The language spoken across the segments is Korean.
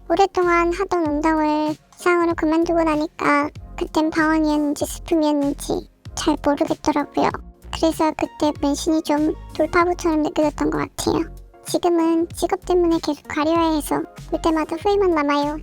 오랫동안 하던 운동을 이상으로 그만두고 나니까 그땐 방황이었는지 슬픔이었는지 잘 모르겠더라고요. 그래서 그때 문신이 좀 돌파구처럼 느껴졌던 것 같아요. 지금은 직업 때문에 계속 가려야 해서 볼 때마다 후회만 남아요.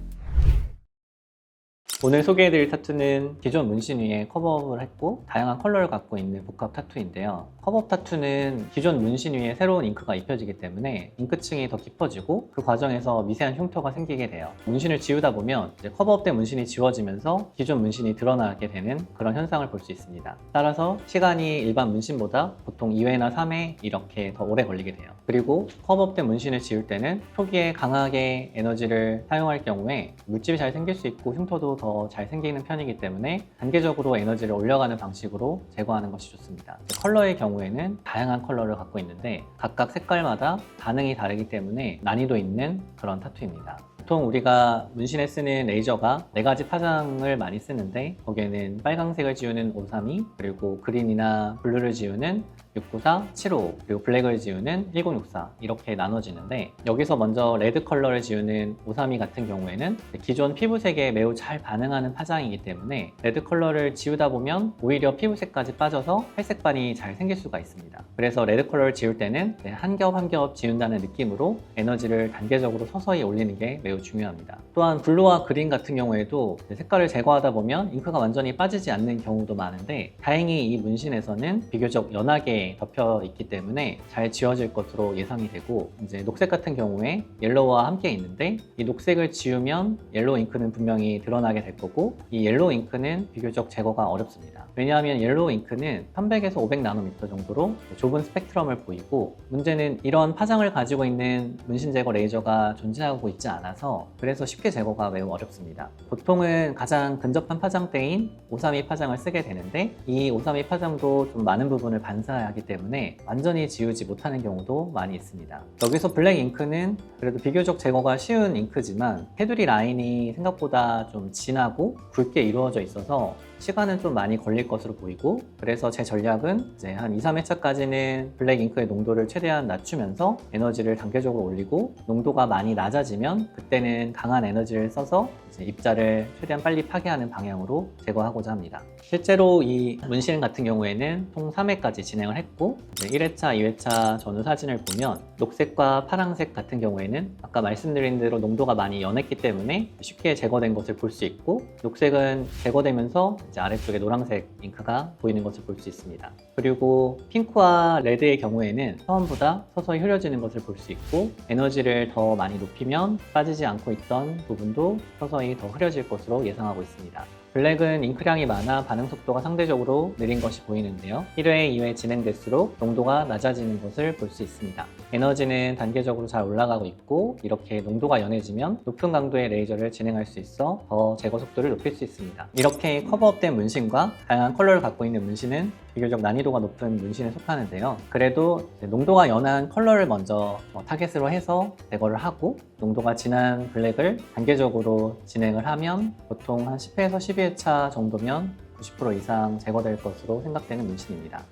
오늘 소개해드릴 타투는 기존 문신 위에 커버업을 했고 다양한 컬러를 갖고 있는 복합 타투인데요. 커버업 타투는 기존 문신 위에 새로운 잉크가 입혀지기 때문에 잉크층이 더 깊어지고 그 과정에서 미세한 흉터가 생기게 돼요. 문신을 지우다 보면 이제 커버업된 문신이 지워지면서 기존 문신이 드러나게 되는 그런 현상을 볼 수 있습니다. 따라서 시간이 일반 문신보다 보통 2회나 3회 이렇게 더 오래 걸리게 돼요. 그리고 커버업된 문신을 지울 때는 초기에 강하게 에너지를 사용할 경우에 물집이 잘 생길 수 있고 흉터도 더 잘 생기는 편이기 때문에 단계적으로 에너지를 올려가는 방식으로 제거하는 것이 좋습니다. 컬러의 경우에는 다양한 컬러를 갖고 있는데 각각 색깔마다 반응이 다르기 때문에 난이도 있는 그런 타투입니다. 보통 우리가 문신에 쓰는 레이저가 4가지 파장을 많이 쓰는데 거기에는 빨강색을 지우는 532, 그리고 그린이나 블루를 지우는 694, 75, 그리고 블랙을 지우는 1064 이렇게 나눠지는데 여기서 먼저 레드 컬러를 지우는 532 같은 경우에는 기존 피부색에 매우 잘 반응하는 파장이기 때문에 레드 컬러를 지우다 보면 오히려 피부색까지 빠져서 회색반이 잘 생길 수가 있습니다. 그래서 레드 컬러를 지울 때는 한 겹 한 겹 지운다는 느낌으로 에너지를 단계적으로 서서히 올리는 게 매우 중요합니다. 또한 블루와 그린 같은 경우에도 색깔을 제거하다 보면 잉크가 완전히 빠지지 않는 경우도 많은데 다행히 이 문신에서는 비교적 연하게 덮여 있기 때문에 잘 지워질 것으로 예상이 되고, 이제 녹색 같은 경우에 옐로우와 함께 있는데 이 녹색을 지우면 옐로우 잉크는 분명히 드러나게 될 거고 이 옐로우 잉크는 비교적 제거가 어렵습니다. 왜냐하면 옐로우 잉크는 300에서 500나노미터 정도로 좁은 스펙트럼을 보이고 문제는 이런 파장을 가지고 있는 문신 제거 레이저가 존재하고 있지 않아서 그래서 쉽게 제거가 매우 어렵습니다. 보통은 가장 근접한 파장대인 532 파장을 쓰게 되는데 이 532 파장도 좀 많은 부분을 반사하기 때문에 완전히 지우지 못하는 경우도 많이 있습니다. 여기서 블랙 잉크는 그래도 비교적 제거가 쉬운 잉크지만 테두리 라인이 생각보다 좀 진하고 굵게 이루어져 있어서 시간은 좀 많이 걸릴 것으로 보이고, 그래서 제 전략은 이제 한 2, 3회차까지는 블랙 잉크의 농도를 최대한 낮추면서 에너지를 단계적으로 올리고 농도가 많이 낮아지면 그때는 강한 에너지를 써서 이제 입자를 최대한 빨리 파괴하는 방향으로 제거하고자 합니다. 실제로 이 문신 같은 경우에는 총 3회까지 진행을 했고 1회차, 2회차 전후 사진을 보면 녹색과 파란색 같은 경우에는 아까 말씀드린 대로 농도가 많이 연했기 때문에 쉽게 제거된 것을 볼 수 있고, 녹색은 제거되면서 이제 아래쪽에 노란색 잉크가 보이는 것을 볼 수 있습니다. 그리고 핑크와 레드의 경우에는 처음보다 서서히 흐려지는 것을 볼 수 있고 에너지를 더 많이 높이면 빠지지 않고 있던 부분도 서서히 더 흐려질 것으로 예상하고 있습니다. 블랙은 잉크량이 많아 반응 속도가 상대적으로 느린 것이 보이는데요. 1회, 2회 진행될수록 농도가 낮아지는 것을 볼 수 있습니다. 에너지는 단계적으로 잘 올라가고 있고 이렇게 농도가 연해지면 높은 강도의 레이저를 진행할 수 있어 더 제거 속도를 높일 수 있습니다. 이렇게 커버업된 문신과 다양한 컬러를 갖고 있는 문신은 비교적 난이도가 높은 문신에 속하는데요. 그래도 농도가 연한 컬러를 먼저 타겟으로 해서 제거를 하고 농도가 진한 블랙을 단계적으로 진행을 하면 보통 한 10회에서 12회차 정도면 90% 이상 제거될 것으로 생각되는 문신입니다.